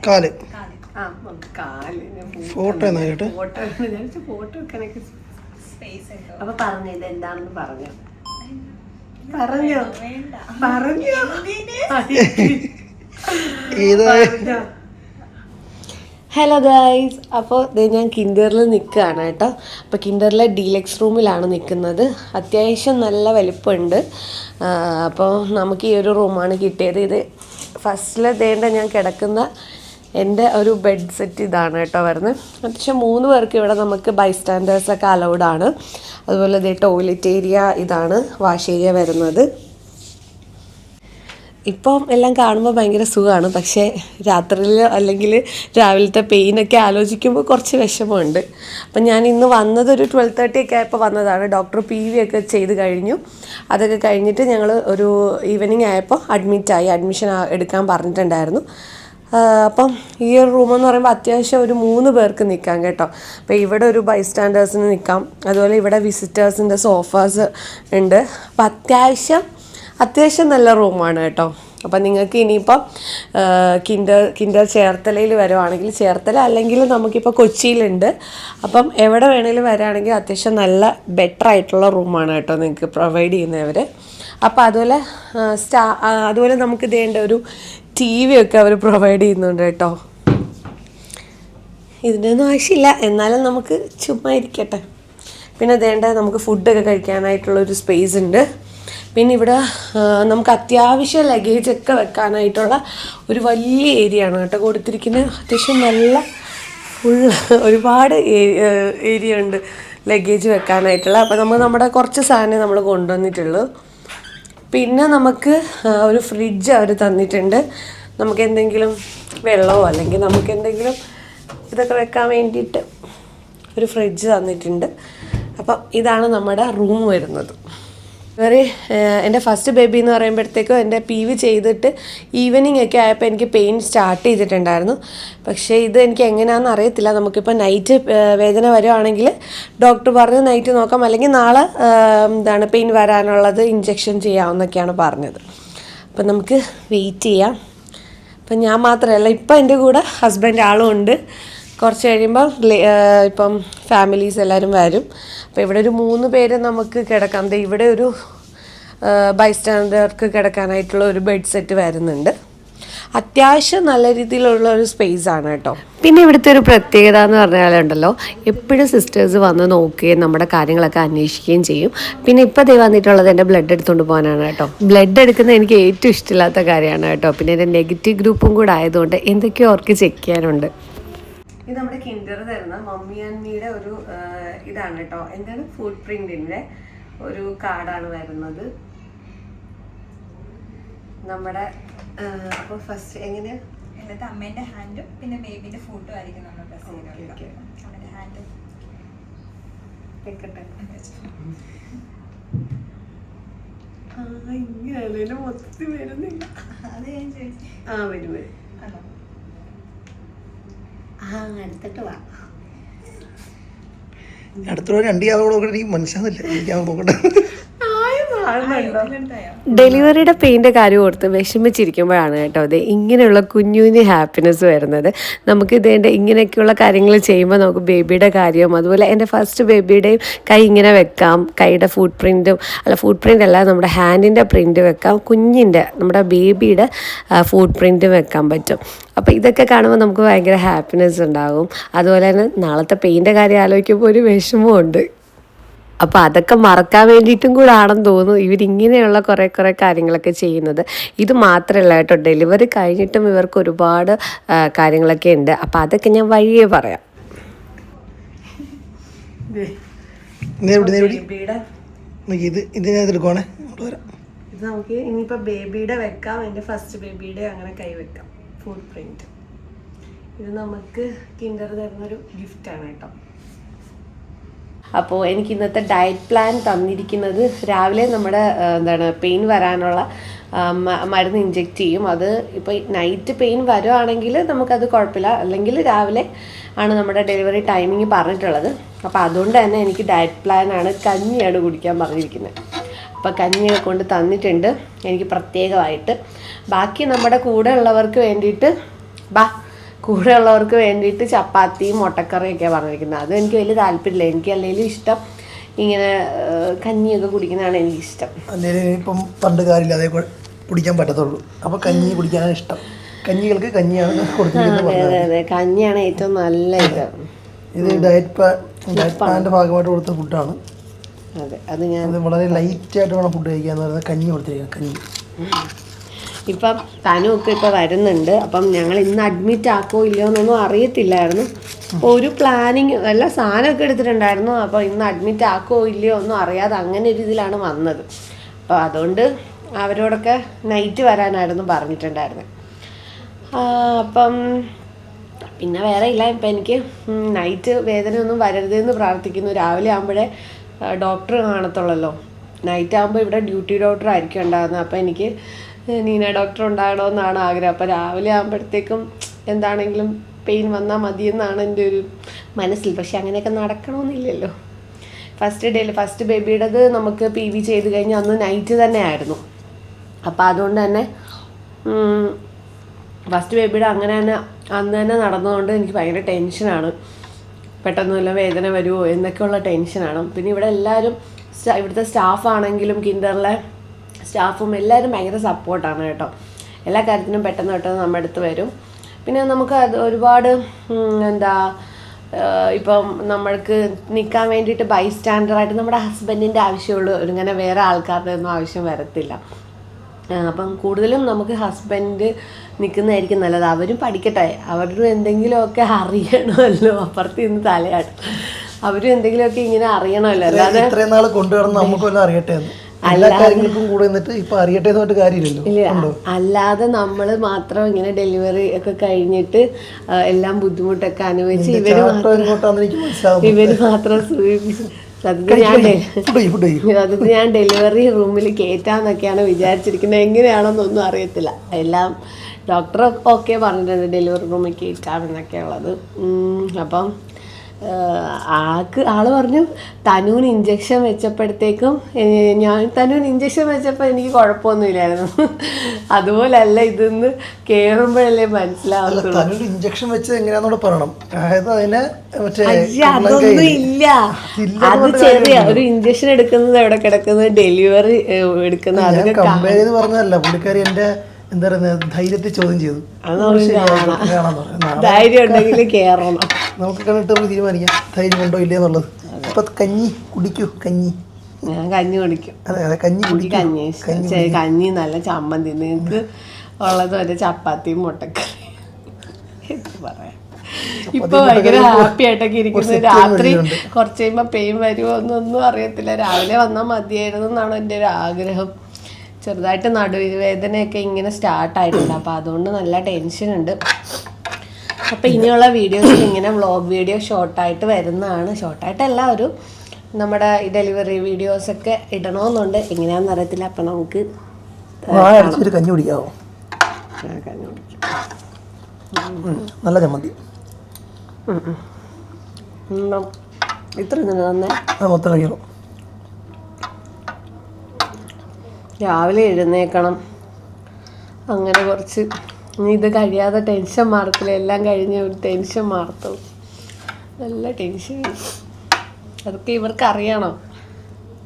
കാല് ഫോട്ടോ വെക്കാനൊക്കെ അപ്പൊ പറഞ്ഞു ഇത് എന്താണെന്ന് പറഞ്ഞോ. ഹലോ ഗൈസ്, അപ്പോൾ ഞാൻ കിൻഡറിൽ നിൽക്കുകയാണ് കേട്ടോ. അപ്പോൾ കിൻഡറിലെ ഡീലക്സ് റൂമിലാണ് നിൽക്കുന്നത്. അത്യാവശ്യം നല്ല വലിപ്പമുണ്ട്. അപ്പോൾ നമുക്ക് ഈ ഒരു റൂമാണ് കിട്ടിയത്. ഇത് ഫസ്റ്റിൽ ഞാൻ കിടക്കുന്ന എൻ്റെ ഒരു ബെഡ് സെറ്റ് ഇതാണ് കേട്ടോ വരുന്നത്. അത്യാവശ്യം 3 പേർക്ക് ഇവിടെ നമുക്ക് ബൈസ്റ്റാൻഡേഴ്സൊക്കെ അലൗഡാണ്. അതുപോലെ ടോയ്ലറ്റ് ഏരിയ ഇതാണ്, വാഷ് ഏരിയ വരുന്നത്. ഇപ്പം എല്ലാം കാണുമ്പോൾ ഭയങ്കര സുഖമാണ്. പക്ഷേ രാത്രിയിൽ അല്ലെങ്കിൽ രാവിലത്തെ പെയിനൊക്കെ ആലോചിക്കുമ്പോൾ കുറച്ച് വിഷമമുണ്ട്. അപ്പം ഞാൻ ഇന്ന് വന്നത് ഒരു 12:30 ഒക്കെ ആയപ്പോൾ വന്നതാണ്. ഡോക്ടർ PV ഒക്കെ ചെയ്ത് കഴിഞ്ഞു. അതൊക്കെ കഴിഞ്ഞിട്ട് ഞങ്ങൾ ഒരു ഈവനിങ് ആയപ്പോൾ അഡ്മിഷൻ എടുക്കാൻ പറഞ്ഞിട്ടുണ്ടായിരുന്നു. അപ്പം ഈ ഒരു റൂമെന്ന് പറയുമ്പോൾ അത്യാവശ്യം ഒരു 3 പേർക്ക് നിൽക്കാം കേട്ടോ. അപ്പോൾ ഇവിടെ ഒരു ബൈസ്റ്റാൻഡേഴ്സിന് നിൽക്കാം. അതുപോലെ ഇവിടെ വിസിറ്റേഴ്സിൻ്റെ സോഫാസ് ഉണ്ട്. അപ്പം അത്യാവശ്യം നല്ല റൂമാണ് കേട്ടോ. അപ്പം നിങ്ങൾക്ക് ഇനിയിപ്പം കിൻഡർ ചേർത്തലയിൽ വരുവാണെങ്കിൽ, ചേർത്തല അല്ലെങ്കിൽ നമുക്കിപ്പോൾ കൊച്ചിയിലുണ്ട്. അപ്പം എവിടെ വേണമെങ്കിലും വരികയാണെങ്കിൽ അത്യാവശ്യം നല്ല ബെറ്റർ ആയിട്ടുള്ള റൂമാണ് കേട്ടോ നിങ്ങൾക്ക് പ്രൊവൈഡ് ചെയ്യുന്നവർ. അപ്പോൾ അതുപോലെ നമുക്ക് ഇതേണ്ട ഒരു TV ഒക്കെ അവർ പ്രൊവൈഡ് ചെയ്യുന്നുണ്ട് കേട്ടോ. ഇതിനൊന്നും ആവശ്യമില്ല, എന്നാലും നമുക്ക് ചുമ്മാ ഇരിക്കട്ടെ. പിന്നെ നമുക്ക് ഫുഡൊക്കെ കഴിക്കാനായിട്ടുള്ളൊരു സ്പേസ് ഉണ്ട്. പിന്നെ ഇവിടെ നമുക്ക് അത്യാവശ്യം ലഗേജൊക്കെ വെക്കാനായിട്ടുള്ള ഒരു വലിയ ഏരിയ ആണ് കേട്ടോ കൊടുത്തിരിക്കുന്നത്. അത്യാവശ്യം നല്ല ഒരുപാട് ഏരിയ ഉണ്ട് ലഗേജ് വെക്കാനായിട്ടുള്ള. അപ്പോൾ നമ്മുടെ കുറച്ച് സാധനം നമ്മൾ കൊണ്ടുവന്നിട്ടുള്ളൂ. പിന്നെ നമുക്ക് ഒരു ഫ്രിഡ്ജ് അവർ തന്നിട്ടുണ്ട്. നമുക്ക് എന്തെങ്കിലും വെള്ളമോ അല്ലെങ്കിൽ നമുക്ക് എന്തെങ്കിലും ഇതൊക്കെ വെക്കാൻ വേണ്ടിയിട്ട് ഒരു ഫ്രിഡ്ജ് തന്നിട്ടുണ്ട്. അപ്പം ഇതാണ് നമ്മുടെ റൂം വരുന്നത്. എൻ്റെ ഫസ്റ്റ് ബേബി എന്ന് പറയുമ്പോഴത്തേക്കും എൻ്റെ PV ചെയ്തിട്ട് ഈവനിങ് ഒക്കെ ആയപ്പോൾ എനിക്ക് പെയിൻ സ്റ്റാർട്ട് ചെയ്തിട്ടുണ്ടായിരുന്നു. പക്ഷേ ഇത് എനിക്ക് എങ്ങനെയാണെന്ന് അറിയത്തില്ല. നമുക്കിപ്പോൾ നൈറ്റ് വേദന വരുവാണെങ്കിൽ ഡോക്ടർ പറഞ്ഞ് നൈറ്റ് നോക്കാം, അല്ലെങ്കിൽ നാളെ പെയിൻ വരാനുള്ളത് ഇഞ്ചെക്ഷൻ ചെയ്യാമെന്നൊക്കെയാണ് പറഞ്ഞത്. അപ്പം നമുക്ക് വെയിറ്റ് ചെയ്യാം. അപ്പം ഞാൻ മാത്രമല്ല, ഇപ്പം എൻ്റെ കൂടെ ഹസ്ബൻഡ് ആളും ഉണ്ട്. കുറച്ച് കഴിയുമ്പോൾ ഇപ്പം ഫാമിലീസ് എല്ലാവരും വരും. അപ്പോൾ ഇവിടെ ഒരു 3 പേര് നമുക്ക് കിടക്കാം. ഇവിടെ ഒരു ബൈസ്റ്റാൻഡർക്ക് കിടക്കാനായിട്ടുള്ള ഒരു ബെഡ് സെറ്റ് വരുന്നുണ്ട്. അത്യാവശ്യം നല്ല രീതിയിലുള്ള ഒരു സ്പേസ് ആണ് കേട്ടോ. പിന്നെ ഇവിടുത്തെ ഒരു പ്രത്യേകത എന്ന് പറഞ്ഞാലുണ്ടല്ലോ, എപ്പോഴും സിസ്റ്റേഴ്സ് വന്ന് നോക്കുകയും നമ്മുടെ കാര്യങ്ങളൊക്കെ അന്വേഷിക്കുകയും ചെയ്യും. പിന്നെ ഇപ്പോൾ വന്നിട്ടുള്ളത് എൻ്റെ ബ്ലഡ് എടുത്തുകൊണ്ട് പോകാനാണ് കേട്ടോ. ബ്ലഡ് എടുക്കുന്നത് എനിക്ക് ഏറ്റവും ഇഷ്ടമില്ലാത്ത കാര്യമാണ് കേട്ടോ. പിന്നെ എൻ്റെ നെഗറ്റീവ് ഗ്രൂപ്പും കൂടെ ആയതുകൊണ്ട് എന്തൊക്കെയോ അവർക്ക് ചെക്ക് ചെയ്യാനുണ്ട്. ഇത് നമ്മുടെ കിൻഡർ തരുന്ന മമ്മി ആൻഡ് മീയുടെ ഒരു ഇതാണ് കേട്ടോ. എന്താണ് ഫുഡ് പ്രിന്റിൻ്റെ ഒരു കാർഡാണ് വരുന്നത് നമ്മുടെ. അപ്പോൾ ഫസ്റ്റ് എങ്ങനെയാണ് എന്നിട്ട് അമ്മേൻ്റെ ഹാൻഡും പിന്നെ ബേബിൻ്റെ ഫോട്ടോ ആയിരിക്കും നമ്മൾ പ്രസ് ചെയ്ത് അമ്മേൻ്റെ ഹാൻഡ് വെക്കട്ടെ. ഇങ്ങനെ മൊത്തത്തിൽ വരുന്നില്ല. അത് ഞാൻ ചോദിച്ചു. വരും ആണോ? അടുത്തിട്ട് വാ. അടുത്തുള്ള 2 യാതൊക്കെ എനിക്ക് മനസ്സിലാകുന്നില്ല. എനിക്ക് നോക്കട്ടെ. ഡെലിവറിയുടെ പെയിൻ്റെ കാര്യം ഓർത്ത് വിഷമിച്ചിരിക്കുമ്പോഴാണ് കേട്ടോ അത് ഇങ്ങനെയുള്ള കുഞ്ഞു കുഞ്ഞു ഹാപ്പിനെസ് വരുന്നത്. നമുക്ക് ഇതേൻ്റെ ഇങ്ങനെയൊക്കെയുള്ള കാര്യങ്ങൾ ചെയ്യുമ്പോൾ നമുക്ക് ബേബിയുടെ കാര്യം, അതുപോലെ എൻ്റെ ഫസ്റ്റ് ബേബിയുടെയും കൈ ഇങ്ങനെ വെക്കാം. കൈയുടെ ഫുഡ് പ്രിൻ്റ് അല്ല, നമ്മുടെ ഹാൻഡിൻ്റെ പ്രിൻ്റ് വെക്കാം. കുഞ്ഞിൻ്റെ നമ്മുടെ ബേബിയുടെ ഫുഡ് പ്രിൻ്റ് വെക്കാൻ പറ്റും. അപ്പോൾ ഇതൊക്കെ കാണുമ്പോൾ നമുക്ക് ഭയങ്കര ഹാപ്പിനെസ് ഉണ്ടാകും. അതുപോലെ തന്നെ നാളത്തെ പെയിൻ്റെ കാര്യം ആലോചിക്കുമ്പോൾ ഒരു വിഷമമുണ്ട്. അപ്പോൾ അതൊക്കെ മറക്കാൻ വേണ്ടിയിട്ടും കൂടെ ആണെന്ന് തോന്നുന്നു ഇവരിങ്ങനെയുള്ള കുറേ കാര്യങ്ങളൊക്കെ ചെയ്യുന്നത്. ഇത് മാത്രമല്ല കേട്ടോ, ഡെലിവറി കഴിഞ്ഞിട്ടും ഇവർക്ക് ഒരുപാട് കാര്യങ്ങളൊക്കെ ഉണ്ട്. അപ്പോൾ അതൊക്കെ ഞാൻ വഴിയേ പറയാം. ഇത് നമുക്ക് ഇനിയിപ്പോൾ ബേബിയുടെ വെക്കാം. എൻ്റെ ഫസ്റ്റ് ബേബിയുടെ അങ്ങനെ കൈ വെക്കാം. ഫുഡ് പ്രിൻറ്റ് ഇത് നമുക്ക് കിൻഡർ തരുന്നൊരു ഗിഫ്റ്റാണ് കേട്ടോ. അപ്പോൾ എനിക്ക് ഇന്നത്തെ ഡയറ്റ് പ്ലാൻ തന്നിരിക്കുന്നത്, രാവിലെ നമ്മുടെ പെയിൻ വരാനുള്ള മരുന്ന് ഇഞ്ചെക്റ്റ് ചെയ്യും. അത് ഇപ്പോൾ നൈറ്റ് പെയിൻ വരുവാണെങ്കിൽ നമുക്കത് കുഴപ്പമില്ല, അല്ലെങ്കിൽ രാവിലെ ആണ് നമ്മുടെ ഡെലിവറി ടൈമിങ് പറഞ്ഞിട്ടുള്ളത്. അപ്പോൾ അതുകൊണ്ട് തന്നെ എനിക്ക് ഡയറ്റ് പ്ലാനാണ്, കഞ്ഞിയാണ് കുടിക്കാൻ പറഞ്ഞിരിക്കുന്നത്. അപ്പോൾ കഞ്ഞിയൊക്കെ കൊണ്ട് തന്നിട്ടുണ്ട് എനിക്ക് പ്രത്യേകമായിട്ട്. ബാക്കി നമ്മുടെ കൂടെ ഉള്ളവർക്ക് വേണ്ടിയിട്ട് കൂടെ ഉള്ളവർക്ക് വേണ്ടിയിട്ട് ചപ്പാത്തിയും മുട്ടക്കറിയൊക്കെയാണ് പറഞ്ഞിരിക്കുന്നത്. അത് എനിക്ക് വലിയ താല്പര്യമില്ല. എനിക്ക് അല്ലെങ്കിലും ഇഷ്ടം ഇങ്ങനെ കഞ്ഞിയൊക്കെ കുടിക്കുന്നതാണ് എനിക്കിഷ്ടം. അല്ലെങ്കിൽ ഇപ്പം പണ്ട് കാര്യമില്ല അതേ കുടിക്കാൻ പറ്റത്തുള്ളൂ. അപ്പോൾ കഞ്ഞി കുടിക്കാനാണ് ഇഷ്ടം. കഞ്ഞികൾക്ക് കഞ്ഞിയാണ് കൊടുത്തിരിക്കുന്നത്. അതെ അതെ, കഞ്ഞിയാണ് ഏറ്റവും നല്ല ഇത് ഡയറ്റ് പ്ലാനിൻ്റെ ഭാഗമായിട്ട് കൊടുത്ത ഫുഡാണ്. അതെ, അത് ഞാൻ വളരെ ലൈറ്റായിട്ട് വേണം ഫുഡ് കഴിക്കാന്ന് പറയുന്നത്. കഞ്ഞി കൊടുത്തിരിക്കുക, കഞ്ഞി. ഇപ്പം തനുമൊക്കെ ഇപ്പം വരുന്നുണ്ട്. അപ്പം ഞങ്ങൾ ഇന്ന് അഡ്മിറ്റ് ആക്കോ ഇല്ലയോ എന്നൊന്നും അറിയത്തില്ലായിരുന്നു. ഒരു പ്ലാനിങ് എല്ലാ സാധനമൊക്കെ എടുത്തിട്ടുണ്ടായിരുന്നു. അപ്പോൾ ഇന്ന് അഡ്മിറ്റ് ആക്കോ ഇല്ലയോ ഒന്നും അറിയാതെ അങ്ങനെ ഒരു ഇതിലാണ് വന്നത്. അപ്പോൾ അതുകൊണ്ട് അവരോടൊക്കെ നൈറ്റ് വരാനായിരുന്നു പറഞ്ഞിട്ടുണ്ടായിരുന്നത്. അപ്പം പിന്നെ വേറെ ഇല്ല. ഇപ്പം എനിക്ക് നൈറ്റ് വേദനയൊന്നും വരരുതെന്ന് പ്രാർത്ഥിക്കുന്നു. രാവിലെ ആകുമ്പോഴേ ഡോക്ടർ കാണത്തുള്ളല്ലോ. നൈറ്റ് ആകുമ്പോൾ ഇവിടെ ഡ്യൂട്ടി ഡോക്ടർ ആയിരിക്കും ഉണ്ടാകുന്നത്. അപ്പോൾ എനിക്ക് നീന ഡോക്ടർ ഉണ്ടാകണമെന്നാണ് ആഗ്രഹം. അപ്പോൾ രാവിലെ ആകുമ്പോഴത്തേക്കും എന്താണെങ്കിലും പെയിൻ വന്നാൽ മതിയെന്നാണ് എൻ്റെ ഒരു മനസ്സിൽ. പക്ഷെ അങ്ങനെയൊക്കെ നടക്കണമെന്നില്ലല്ലോ. ഫസ്റ്റ് ബേബിയുടേത് നമുക്ക് PV ചെയ്ത് കഴിഞ്ഞ് അന്ന് നൈറ്റ് തന്നെ ആയിരുന്നു. അപ്പോൾ അതുകൊണ്ട് തന്നെ ഫസ്റ്റ് ബേബിയുടെ അങ്ങനെ തന്നെ അന്ന് തന്നെ നടന്നതുകൊണ്ട് എനിക്ക് ഭയങ്കര ടെൻഷനാണ്. പെട്ടെന്ന് വല്ല വേദന വരുമോ എന്നൊക്കെയുള്ള ടെൻഷനാണ്. പിന്നെ ഇവിടെ എല്ലാവരും ഇവിടുത്തെ സ്റ്റാഫാണെങ്കിലും കിൻഡറിലെ സ്റ്റാഫും എല്ലാവരും ഭയങ്കര സപ്പോർട്ടാണ് കേട്ടോ. എല്ലാ കാര്യത്തിനും പെട്ടെന്ന് നമ്മുടെ അടുത്ത് വരും. പിന്നെ നമുക്ക് അത് ഒരുപാട് ഇപ്പം നമ്മൾക്ക് നിൽക്കാൻ വേണ്ടിയിട്ട് ബൈസ്റ്റാൻഡറായിട്ട് നമ്മുടെ ഹസ്ബൻഡിൻ്റെ ആവശ്യമുള്ളൂ. ഇങ്ങനെ വേറെ ആൾക്കാരുടെ ഒന്നും ആവശ്യം വരത്തില്ല. അപ്പം കൂടുതലും നമുക്ക് ഹസ്ബൻഡ് നിൽക്കുന്നതായിരിക്കും നല്ലത്. അവരും പഠിക്കട്ടെ, അവരും എന്തെങ്കിലുമൊക്കെ അറിയണമല്ലോ. അപ്പുറത്ത് നിന്ന് തലയാട്ടും. അവരും എന്തെങ്കിലുമൊക്കെ ഇങ്ങനെ അറിയണമല്ലോ. അല്ലാതെ ഇത്രയും നാൾ കൊണ്ടുവരണം നമുക്ക് വല്ലതും അറിയട്ടെ എന്ന്. എല്ലാ കാര്യങ്ങൾക്കും കൂടെ നിന്നിട്ട് ഇപ്പൊ അറിയട്ടെ എന്ന് കാര്യമില്ലല്ലോ. ഇല്ല, അല്ലാതെ നമ്മൾ മാത്രം ഇങ്ങനെ ഡെലിവറി ഒക്കെ കഴിഞ്ഞിട്ട് എല്ലാം ബുദ്ധിമുട്ടൊക്കെ അനുഭവിച്ച് ഇവര് മാത്രം സത്യത്തിൽ ഞാൻ ഡെലിവറി റൂമിൽ കയറ്റാന്നൊക്കെയാണ് വിചാരിച്ചിരിക്കുന്നത്. എങ്ങനെയാണെന്നൊന്നും അറിയത്തില്ല. എല്ലാം ഡോക്ടർ ഓക്കെ പറഞ്ഞിട്ടുണ്ട് ഡെലിവറി റൂമിൽ കയറ്റാമെന്നൊക്കെ ഉള്ളത്. അപ്പം ആള് പറഞ്ഞു തനുവിന് ഇഞ്ചക്ഷൻ വെച്ചപ്പോഴത്തേക്കും തനുവിന് ഇഞ്ചക്ഷൻ വെച്ചപ്പോൾ എനിക്ക് കുഴപ്പമൊന്നുമില്ലായിരുന്നു. അതുപോലല്ല ഇതൊന്ന് കയറുമ്പോഴല്ലേ മനസ്സിലാവുള്ളൂ. ഇഞ്ചക്ഷൻ വെച്ചത് എങ്ങനെയാന്നൂടെ പറയണം. അതൊന്നും ഇല്ല. അത് ചെറിയ ഒരു ഇഞ്ചക്ഷൻ എടുക്കുന്നത് എവിടെ കിടക്കുന്നത്, ഡെലിവറി എടുക്കുന്നത് അതൊക്കെ കമ്പയർ ചെയ്ത് പറഞ്ഞതല്ല. പുള്ളിക്കാരി എന്റെ എന്താ പറയുന്നത് ധൈര്യത്തെ ചോദ്യം ചെയ്തു. ധൈര്യം ഉണ്ടെങ്കിൽ കേറണം. നമുക്ക് കണ്ടിട്ട് നമുക്ക് തീരുമാനിക്കാം ധൈര്യം ഉണ്ടോ ഇല്ലേ എന്നുള്ളത്. അപ്പൊ കഞ്ഞി കുടിക്കൂ. ഞാൻ കഞ്ഞി കുടിക്കും. അതെ അതെ, കഞ്ഞി കഞ്ഞി നല്ല ചമ്മന്തി. നിങ്ങൾക്ക് ഉള്ളത് ഒരു ചപ്പാത്തിയും മുട്ടക്കറി. പറയാം ഇപ്പൊ ഭയങ്കര ഹാപ്പി ആയിട്ടൊക്കെ ഇരിക്കുന്നത്. രാത്രി കുറച്ച് കഴിയുമ്പോ പെയിൻ വരുമോ എന്നൊന്നും അറിയത്തില്ല. രാവിലെ വന്നാൽ മതിയായിരുന്നു എന്നാണ് എൻ്റെ ഒരു ആഗ്രഹം. ചെറുതായിട്ട് നടുവേദനയൊക്കെ ഇങ്ങനെ സ്റ്റാർട്ടായിട്ടുണ്ട്. അപ്പോൾ അതുകൊണ്ട് നല്ല ടെൻഷനുണ്ട്. അപ്പോൾ ഇനിയുള്ള വീഡിയോസിൽ ഇങ്ങനെ വ്ളോഗ് വീഡിയോ ഷോർട്ടായിട്ട് വരുന്നതാണ്. ഷോർട്ടായിട്ടല്ല, ഒരു നമ്മുടെ ഡെലിവറി വീഡിയോസൊക്കെ ഇടണമെന്നുണ്ട്. എങ്ങനെയാണെന്ന് അറിയത്തില്ല. അപ്പം നമുക്ക് കഞ്ഞി കുടിക്കാവോ? കഞ്ഞി കുടിക്കാം. നല്ല ചമ്മന്തി ഇത്ര തന്നെ മൊത്തം കഴിക്കണം. രാവിലെ എഴുന്നേക്കണം. അങ്ങനെ കുറച്ച് ഇത് കഴിയാതെ ടെൻഷൻ മാറത്തില്ല. എല്ലാം കഴിഞ്ഞ് ഒരു ടെൻഷൻ മാറത്തുള്ളൂ. നല്ല ടെൻഷൻ. അതൊക്കെ ഇവർക്ക് അറിയണം.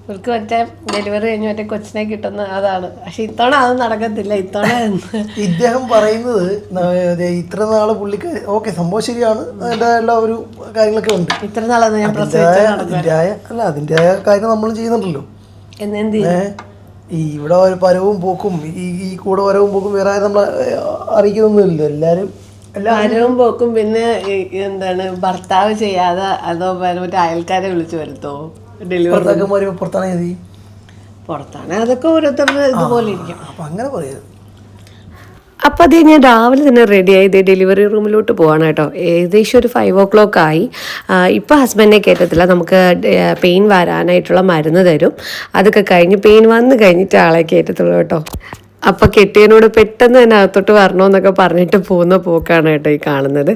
ഇവർക്ക് മറ്റേ ഡെലിവറി കഴിഞ്ഞ് മറ്റേ കൊച്ചിനെ കിട്ടുന്ന അതാണ്. പക്ഷെ ഇത്തവണ അത് നടക്കത്തില്ല. ഇത്തവണ ഇദ്ദേഹം പറയുന്നത് ഇത്ര നാള് പുള്ളിക്കാരി ഓക്കെ സംഭവം ശരിയാണ്. അതിൻ്റെ എല്ലാ ഒരു കാര്യങ്ങളൊക്കെ ഉണ്ട്. ഇത്ര നാളെന്ന് ഞാൻ അതിൻ്റെതായ കാര്യം നമ്മളും ചെയ്യുന്നുണ്ടല്ലോ. എന്ത് ഈ ഇവിടെ ഒരു പരവും പോക്കും ഈ കൂടെ വരവും പോക്കും വേറെ നമ്മൾ അറിയിക്കുന്നൊന്നുമില്ലല്ലോ. എല്ലാവരും വരവും പോക്കും. പിന്നെ എന്താണ് ഭർത്താവ് ചെയ്യാതെ അതോ മറ്റേ അയൽക്കാരെ വിളിച്ചു വരുത്തോ ഡെലിവറി പുറത്താണ്. അതൊക്കെ ഓരോരുത്തരുടെ ഇതുപോലെ ഇരിക്കും. അപ്പം അങ്ങനെ പറയരുത്. അപ്പോൾ അത് ഞാൻ രാവിലെ തന്നെ റെഡിയായി ഡെലിവറി റൂമിലോട്ട് പോവാണ് കേട്ടോ. ഏകദേശം ഒരു 5 o'clock ആയി. ഇപ്പോൾ ഹസ്ബൻഡിനെ കയറ്റത്തില്ല. നമുക്ക് പെയിൻ വരാനായിട്ടുള്ള മരുന്ന് തരും. അതൊക്കെ കഴിഞ്ഞ് പെയിൻ വന്ന് കഴിഞ്ഞിട്ട് ആളെ കയറ്റത്തുള്ളൂ കേട്ടോ. അപ്പോൾ കെട്ടിയനോട് പെട്ടെന്ന് തന്നെ അകത്തോട്ട് വരണമെന്നൊക്കെ പറഞ്ഞിട്ട് പോകുന്ന പോക്കാണ് കേട്ടോ ഈ കാണുന്നത്.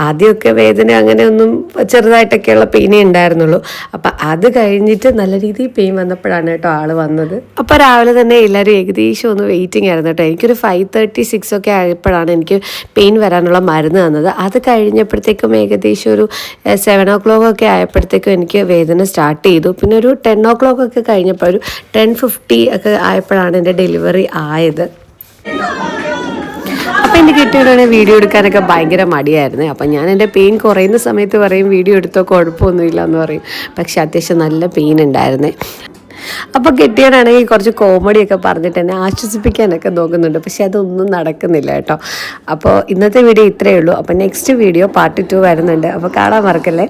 ആദ്യമൊക്കെ വേദന അങ്ങനെയൊന്നും ചെറുതായിട്ടൊക്കെയുള്ള പെയിനേ ഉണ്ടായിരുന്നുള്ളൂ. അപ്പം അത് കഴിഞ്ഞിട്ട് നല്ല രീതിയിൽ പെയിൻ വന്നപ്പോഴാണ് കേട്ടോ ആൾ വന്നത്. അപ്പോൾ രാവിലെ തന്നെ എല്ലാവരും ഏകദേശം ഒന്ന് വെയിറ്റിംഗ് ആയിരുന്നു കേട്ടോ. എനിക്കൊരു 5:36 ഒക്കെ ആയപ്പോഴാണ് എനിക്ക് പെയിൻ വരാനുള്ള മരുന്ന് തന്നത്. അത് കഴിഞ്ഞപ്പോഴത്തേക്കും ഏകദേശം ഒരു 7 o'clock ഒക്കെ ആയപ്പോഴത്തേക്കും എനിക്ക് വേദന സ്റ്റാർട്ട് ചെയ്തു. പിന്നെ ഒരു 10 o'clock ഒക്കെ കഴിഞ്ഞപ്പോൾ ഒരു 10:50 ഒക്കെ ആയപ്പോഴാണ് എൻ്റെ ഡെലിവറി ആയത്. അപ്പം എൻ്റെ കെട്ടിയോടാണെങ്കിൽ വീഡിയോ എടുക്കാനൊക്കെ ഭയങ്കര മടിയായിരുന്നു. അപ്പം ഞാൻ എൻ്റെ പെയിൻ കുറയുന്ന സമയത്ത് പറയും വീഡിയോ എടുത്തോ കുഴപ്പമൊന്നുമില്ല എന്ന് പറയും. പക്ഷെ അത്യാവശ്യം നല്ല പെയിൻ ഉണ്ടായിരുന്നേ. അപ്പോൾ കെട്ടിയോടാണെങ്കിൽ കുറച്ച് കോമഡിയൊക്കെ പറഞ്ഞിട്ട് എന്നെ ആശ്വസിപ്പിക്കാനൊക്കെ നോക്കുന്നുണ്ട്. പക്ഷെ അതൊന്നും നടക്കുന്നില്ല കേട്ടോ. അപ്പോൾ ഇന്നത്തെ വീഡിയോ ഇത്രയേ ഉള്ളൂ. അപ്പോൾ നെക്സ്റ്റ് വീഡിയോ പാർട്ട് 2 വരുന്നുണ്ട്. അപ്പോൾ കാണാൻ മറക്കല്ലേ.